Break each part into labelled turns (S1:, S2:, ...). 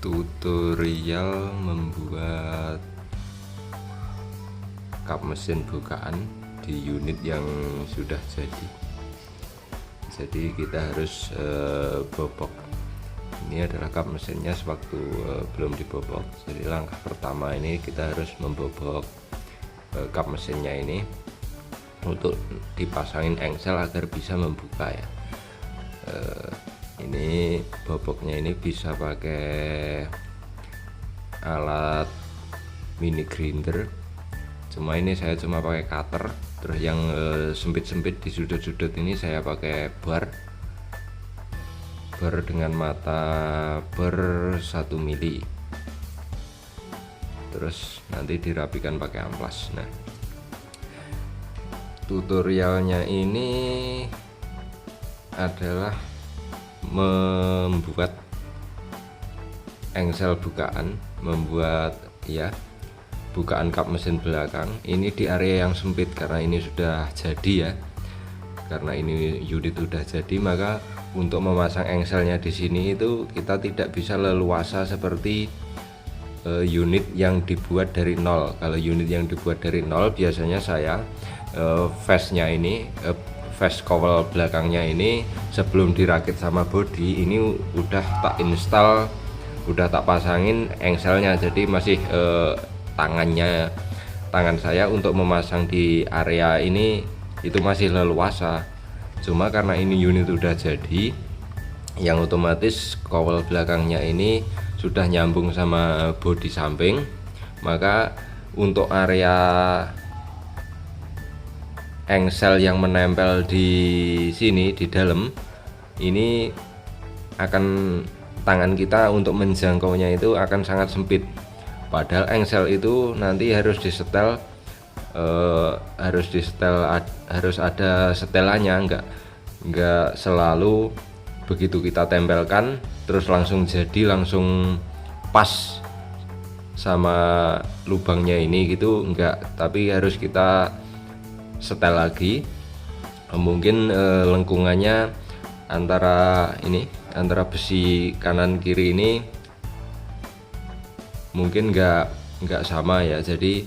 S1: tutorial membuat kap mesin bukaan di unit yang sudah jadi. Jadi kita harus bobok. Ini adalah kap mesinnya sewaktu belum dibobok. Jadi langkah pertama ini kita harus membobok kap mesinnya ini untuk dipasangin engsel agar bisa membuka ya. Ini boboknya ini bisa pakai alat mini grinder, cuma ini saya cuma pakai cutter. Terus yang sempit-sempit di sudut-sudut ini saya pakai bar dengan mata bar 1 mili. Terus nanti dirapikan pakai amplas. Nah, tutorialnya ini adalah membuat engsel bukaan, membuat ya bukaan kap mesin belakang ini di area yang sempit. Karena ini sudah jadi ya, karena ini unit sudah jadi, maka untuk memasang engselnya di sini itu kita tidak bisa leluasa seperti unit yang dibuat dari nol. Kalau unit yang dibuat dari nol biasanya saya face-nya ini face cowl belakangnya ini sebelum dirakit sama bodi ini udah tak install, udah tak pasangin engselnya. Jadi masih tangan saya untuk memasang di area ini itu masih leluasa. Cuma karena ini unit udah jadi, yang otomatis cowl belakangnya ini sudah nyambung sama bodi samping, maka untuk area engsel yang menempel di sini di dalam ini akan tangan kita untuk menjangkaunya itu akan sangat sempit. Padahal engsel itu nanti harus disetel, harus ada setelannya, enggak selalu begitu kita tempelkan terus langsung jadi, langsung pas sama lubangnya ini gitu, enggak. Tapi harus kita setel lagi. Mungkin lengkungannya antara besi kanan kiri ini mungkin nggak sama ya, jadi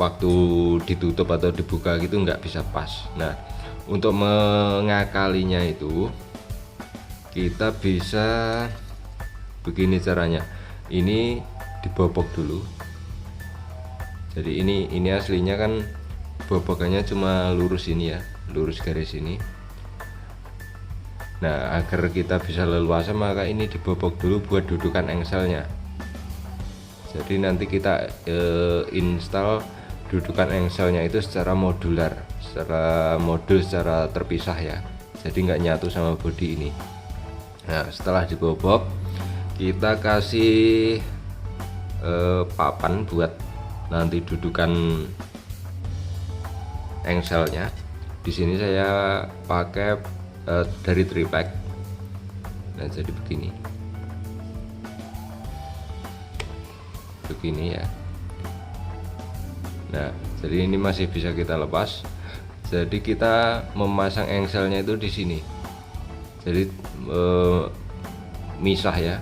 S1: waktu ditutup atau dibuka gitu nggak bisa pas. Nah, untuk mengakalinya itu kita bisa begini caranya. Ini dibobok dulu. Jadi ini aslinya kan bobokannya cuma lurus ini ya, lurus garis ini. Nah, agar kita bisa leluasa maka ini dibobok dulu buat dudukan engselnya. Jadi nanti kita install dudukan engselnya itu secara modular, secara modul, secara terpisah ya. Jadi nggak nyatu sama bodi ini. Nah, setelah dibobok kita kasih papan buat nanti dudukan engselnya. Di sini saya pakai dari triplek. Nah, jadi begini ya. Nah, jadi ini masih bisa kita lepas. Jadi kita memasang engselnya itu di sini. Jadi misah ya,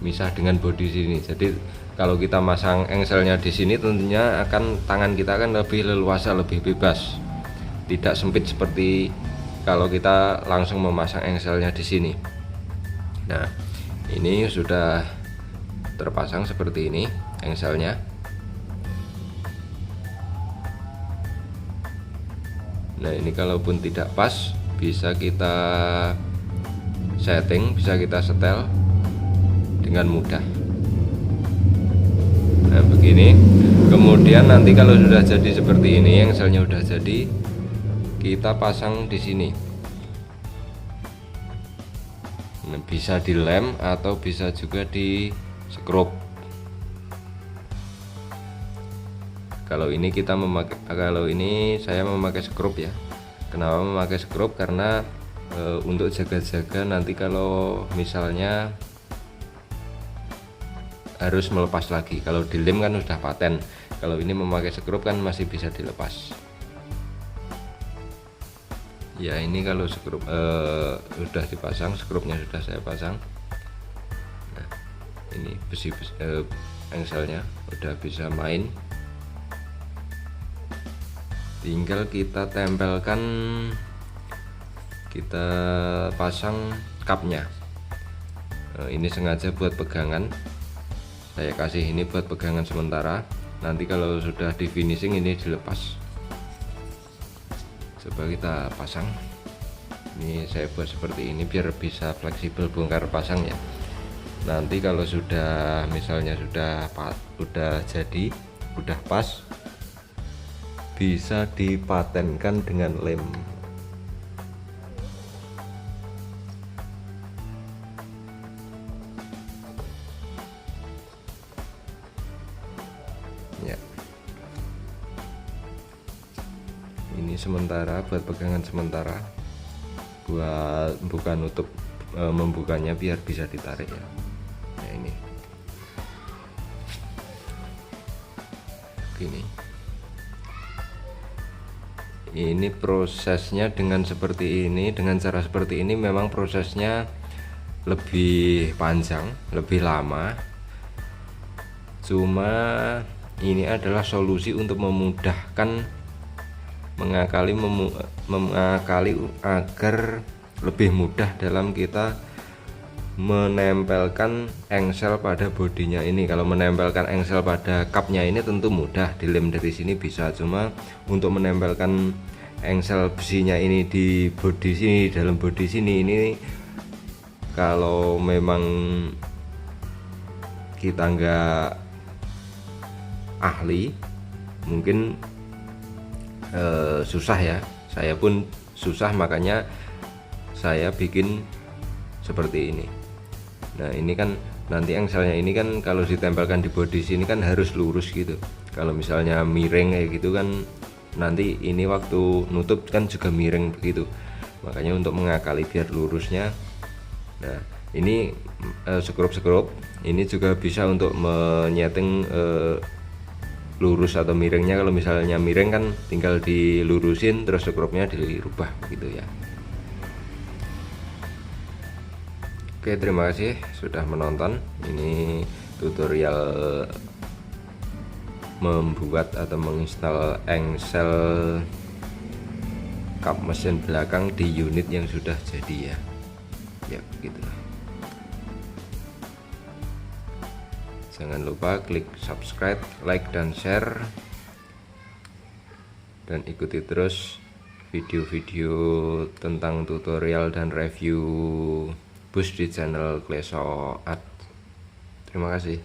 S1: misah dengan bodi sini. Jadi kalau kita masang engselnya di sini tentunya akan tangan kita akan lebih leluasa, lebih bebas, tidak sempit seperti kalau kita langsung memasang engselnya di sini. Nah, ini sudah terpasang seperti ini engselnya. Nah, ini kalaupun tidak pas bisa kita setting, bisa kita setel dengan mudah. Nah, begini. Kemudian nanti kalau sudah jadi seperti ini, engselnya sudah jadi, kita pasang di sini. Nah, bisa dilem atau bisa juga di skrup. Kalau ini saya memakai skrup ya. Kenapa memakai skrup? Karena untuk jaga-jaga nanti kalau misalnya harus melepas lagi. Kalau dilem kan sudah paten. Kalau ini memakai skrup kan masih bisa dilepas. Ya, ini kalau skrup sudah dipasang, skrupnya sudah saya pasang. Nah, ini engselnya udah bisa main, tinggal kita tempelkan, kita pasang kapnya. Ini sengaja buat pegangan, saya kasih ini buat pegangan sementara, nanti kalau sudah di finishing ini dilepas. Coba kita pasang. Ini saya buat seperti ini biar bisa fleksibel bongkar pasang ya. Nanti kalau sudah misalnya sudah jadi, udah pas, bisa dipatenkan dengan lem. Ya. Ini sementara buat pegangan sementara, bukan nutup, membukanya biar bisa ditarik ya. Nah ini gini, ini prosesnya dengan seperti ini, dengan cara seperti ini memang prosesnya lebih panjang, lebih lama, cuma ini adalah solusi untuk memudahkan mengakali agar lebih mudah dalam kita menempelkan engsel pada bodinya ini. Kalau menempelkan engsel pada cupnya ini tentu mudah, dilem dari sini bisa, cuma untuk menempelkan engsel besinya ini di bodi sini, dalam bodi sini, ini kalau memang kita nggak ahli mungkin susah ya. Saya pun susah, makanya saya bikin seperti ini. Nah ini kan nanti engselnya ini kan kalau ditempelkan di bodi sini kan harus lurus gitu. Kalau misalnya miring kayak gitu kan nanti ini waktu nutup kan juga miring begitu. Makanya untuk mengakali biar lurusnya, nah ini skrup ini juga bisa untuk menyeting lurus atau miringnya. Kalau misalnya miring kan tinggal dilurusin terus skrupnya dirubah gitu ya. Oke, terima kasih sudah menonton. Ini tutorial membuat atau menginstal engsel kap mesin belakang di unit yang sudah jadi ya. Ya begitulah. Jangan lupa klik subscribe, like, dan share, dan ikuti terus video-video tentang tutorial dan review bus di channel Kleso Art. Terima kasih.